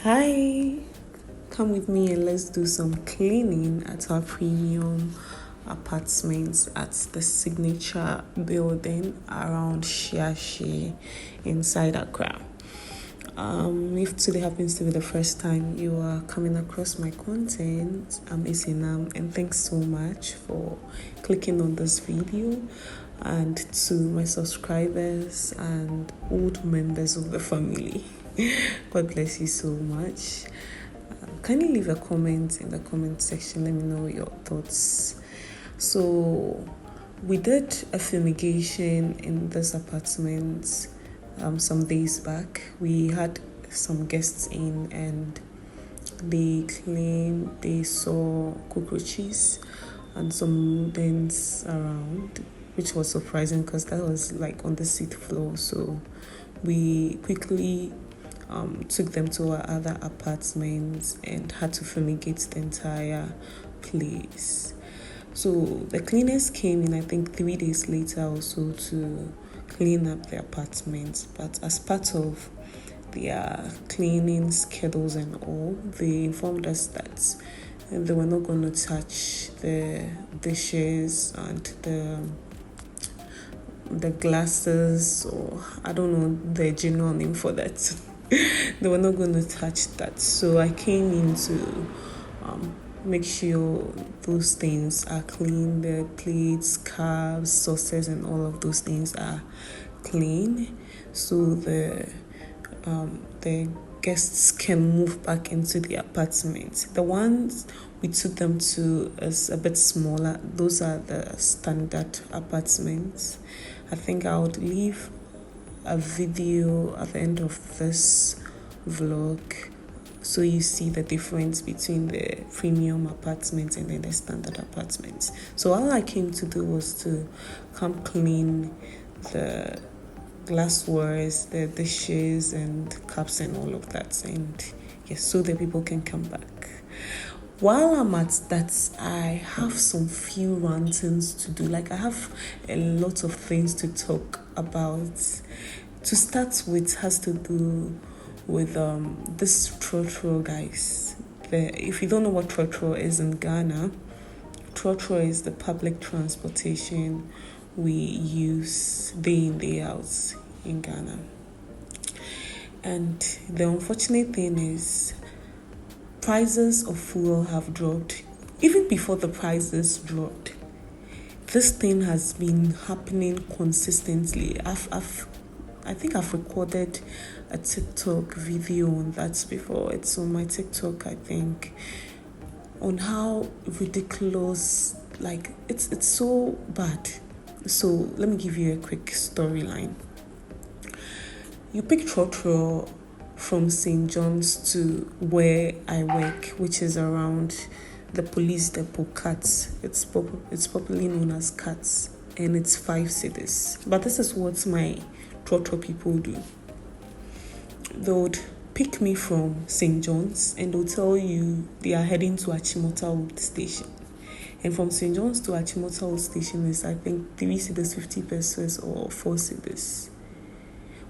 Hi, come with me and let's do some cleaning at our premium apartments at the signature building around Shiashi inside Accra. If today happens to be the first time you are coming across my content, I'm Isinam, and thanks so much for clicking on this video, and to my subscribers and old members of the family. God bless you so much. Kindly leave a comment in the comment section. Let me know your thoughts. So, we did a fumigation in this apartment some days back. We had some guests in and they claimed they saw cockroaches and some rodents around, which was surprising because that was like on the seat floor. So we quickly took them to our other apartments and had to fumigate the entire place. So the cleaners came in, I think 3 days later or so, to clean up the apartment. But as part of their cleaning schedules and all, they informed us that they were not going to touch the dishes and the glasses, or I don't know the general name for that. They were not going to touch that. So I came in to make sure those things are clean. The plates, cups, saucers, and all of those things are clean, so the guests can move back into the apartment. The ones we took them to is a bit smaller. Those are the standard apartments. I think I would leave a video at the end of this vlog so you see the difference between the premium apartments and then the standard apartments. So all I came to do was to come clean the glasswares, the dishes and cups and all of that, and yes, so the people can come back. While I'm at that, I have some few rantings to do. Like, I have a lot of things to talk about. To start with, has to do with this Trotro, guys. If you don't know what Trotro is in Ghana, Trotro is the public transportation we use day in, day out in Ghana. And the unfortunate thing is, prices of fuel have dropped. Even before the prices dropped, this thing has been happening consistently. I think I've recorded a TikTok video on that before. It's on my TikTok, I think, on how ridiculous, like, it's so bad. So let me give you a quick storyline. You pick Trotro from St. John's to where I work, which is around the police depot, Cats. It's popularly known as Cats, and it's 5 cities. But this is what my Trotro people do. They would pick me from St. John's and they'll tell you they are heading to Achimota Old Station. And from St. John's to Achimota Old Station is, I think, 3 cities, 50 pesos or 4 cities.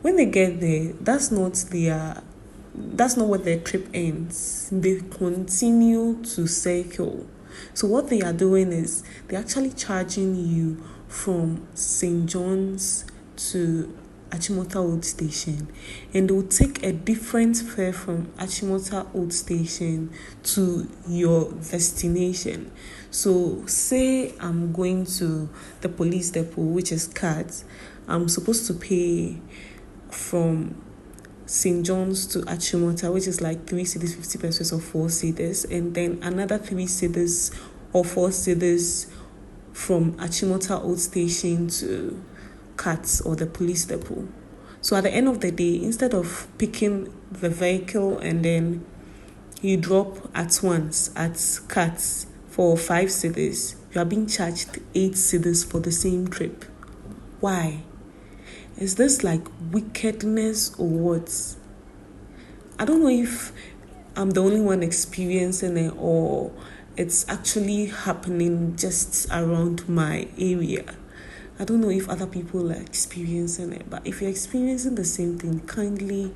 When they get there, that's not what their trip ends. They continue to circle. So what they are doing is they're actually charging you from St. John's to Achimota Old Station, and they will take a different fare from Achimota Old Station to your destination. So say I'm going to the police depot, which is Cats. I'm supposed to pay from St. John's to Achimota, which is like 3 cities, 50 pesos or 4 cities, and then another 3 cities or 4 cities from Achimota Old Station to Cats or the police depot. So at the end of the day, instead of picking the vehicle and then you drop at once at Cats for 5 cities, you are being charged 8 cities for the same trip. Why? Is this like wickedness or what? I don't know if I'm the only one experiencing it or it's actually happening just around my area. I don't know if other people are experiencing it, but if you're experiencing the same thing, kindly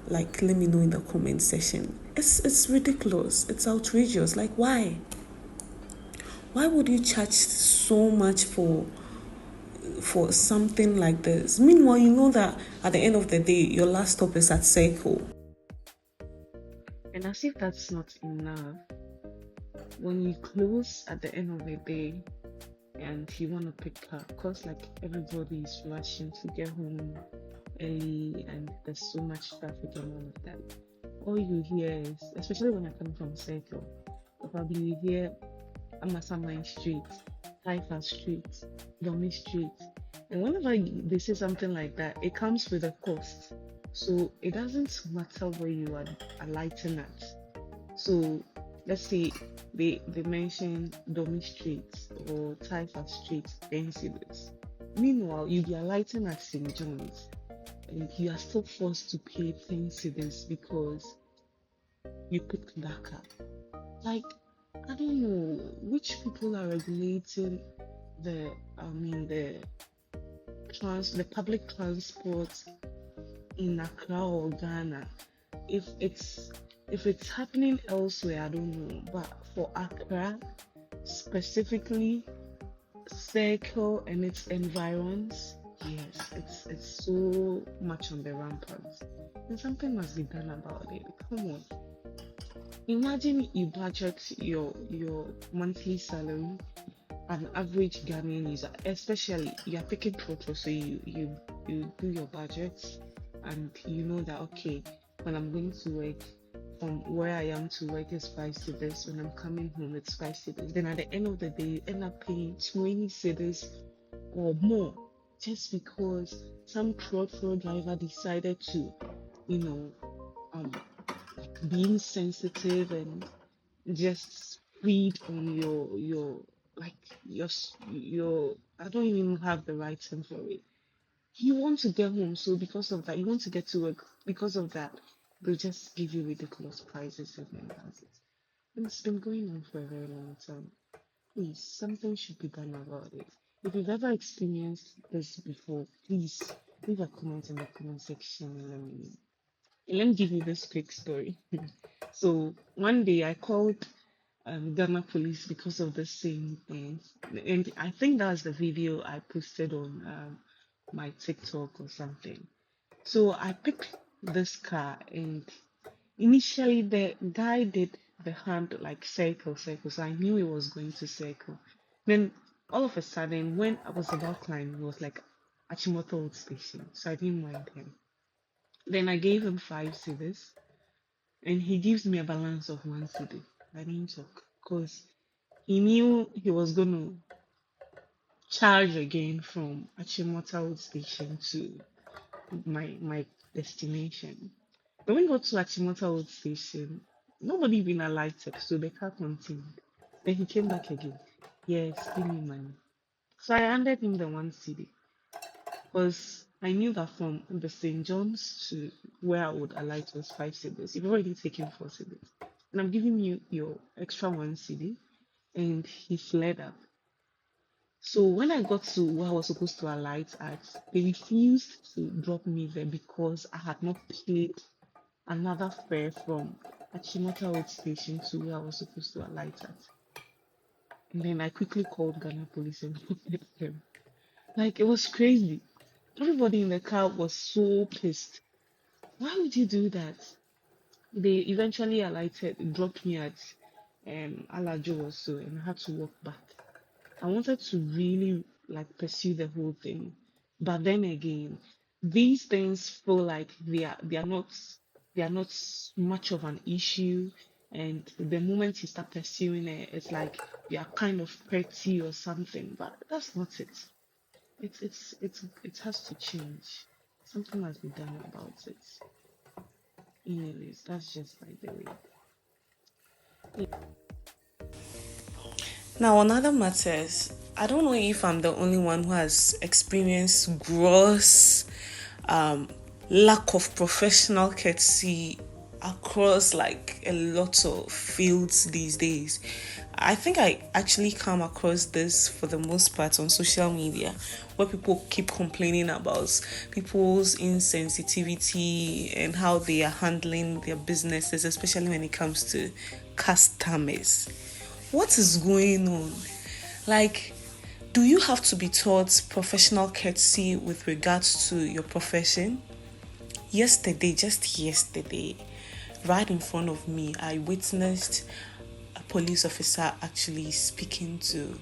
like, let me know in the comment section. It's ridiculous. It's outrageous. Like, why? Why would you charge so much for something like this? Meanwhile, you know that at the end of the day, your last stop is at Circle. And as if that's not enough, when you close at the end of the day and you want to pick up, because like everybody is rushing to get home early and there's so much traffic and all of that, all you hear is, especially when I come from Circle, probably you hear Amasaman Street, Taifa Street, Domi Street. And whenever they say something like that, it comes with a cost. So it doesn't matter where you are alighting at. So let's say they mention Domi Street or Taifa Street, then you see this. Meanwhile, you'll be alighting at St. John's and you are still forced to pay 10 cedis because you picked that car. Like, I don't know which people are regulating the public transport in Accra or Ghana. If it's happening elsewhere, I don't know. But for Accra specifically, Circle and its environs, yes, it's so much on the rampant. And something must be done about it. Come on. Imagine you budget your monthly salary, an average Ghanaian user, especially you are picking Trotro, so you do your budgets and you know that okay, when I'm going to work, from where I am to work is 5 cedis, when I'm coming home it's 5 cedis. Then at the end of the day you end up paying 20 cedis or more just because some Trotro driver decided to, being sensitive and just feed on your like your I don't even have the right term for it. You want to get home, so because of that, you want to get to work. Because of that, they just give you ridiculous prices and then that's it. And it's been going on for a very long time. Please, something should be done about it. If you've ever experienced this before, please leave a comment in the comment section and let me know. Let me give you this quick story. So one day I called Ghana police because of the same thing, and I think that was the video I posted on my TikTok or something. So I picked this car, and initially the guy did the hand like circle, so I knew he was going to circle. Then all of a sudden, when I was about climbing, it was like Achimota Old Station, so I didn't mind him. Then I gave him 5 cedis, and he gives me a balance of 1 cedi. I didn't talk because he knew he was going to charge again from Achimota Old Station to my destination. When we got to Achimota Old Station, nobody even alighted, so the car continued. Then he came back again. Yes, give me money. So I handed him the 1 cedi because I knew that from the St. John's to where I would alight was 5 cedis. You've already taken 4 cedis. And I'm giving you your extra 1 cedi. And he fled up. So when I got to where I was supposed to alight at, they refused to drop me there because I had not paid another fare from Achimota Road Station to where I was supposed to alight at. And then I quickly called Ghana police and reported them. Like, it was crazy. Everybody in the car was so pissed. Why would you do that? They eventually alighted, dropped me at Alajo or so, and I had to walk back. I wanted to really like pursue the whole thing, but then again, these things feel like they are not much of an issue, and the moment you start pursuing it, it's like you are kind of petty or something. But that's not it. It has to change. Something must be done about it. Anyways, that's just like the way. Now, on other matters, I don't know if I'm the only one who has experienced gross lack of professional courtesy across like a lot of fields these days. I think I actually come across this for the most part on social media, where people keep complaining about people's insensitivity and how they are handling their businesses, especially when it comes to customers. What is going on? Like, do you have to be taught professional courtesy with regards to your profession? Yesterday, just yesterday, right in front of me, I witnessed a police officer actually speaking to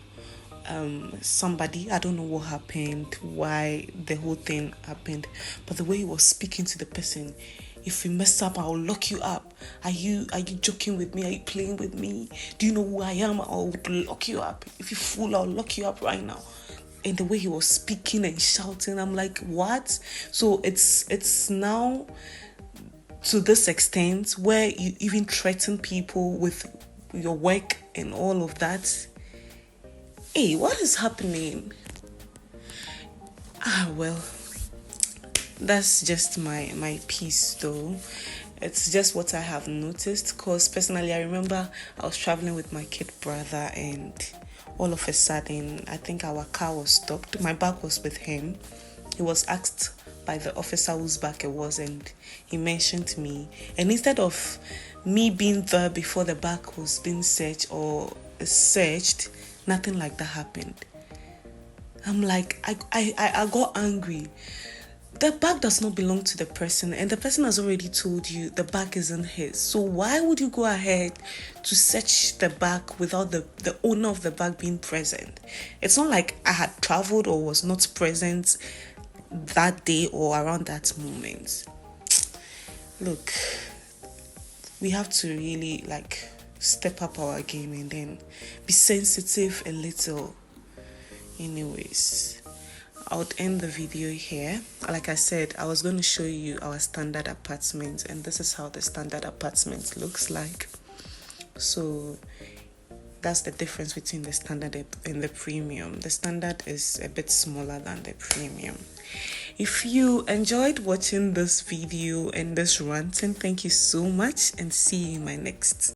somebody. I don't know what happened, why the whole thing happened, but the way he was speaking to the person, if you mess up, I'll lock you up. Are you joking with me? Are you playing with me? Do you know who I am? I'll lock you up. If you fool, I'll lock you up right now. And the way he was speaking and shouting, I'm like, what? So it's now to this extent where you even threaten people with your work and all of that. Hey, what is happening? Well, that's just my piece though. It's just what I have noticed, because personally I remember I was traveling with my kid brother, and all of a sudden I think our car was stopped. My bag was with him. He was asked by the officer whose bag it was, and he mentioned me. And instead of me being there before the bag was being searched or searched, nothing like that happened. I'm like, I got angry. The bag does not belong to the person, and the person has already told you the bag isn't his. So why would you go ahead to search the bag without the owner of the bag being present? It's not like I had traveled or was not present that day or around that moment. Look, we have to really like step up our game and then be sensitive a little. Anyways, I would end the video here. Like I said, I was going to show you our standard apartment, and this is how the standard apartment looks like. So that's the difference between the standard and the premium. The standard is a bit smaller than the premium. If you enjoyed watching this video and this ranting, thank you so much, and see you in my next.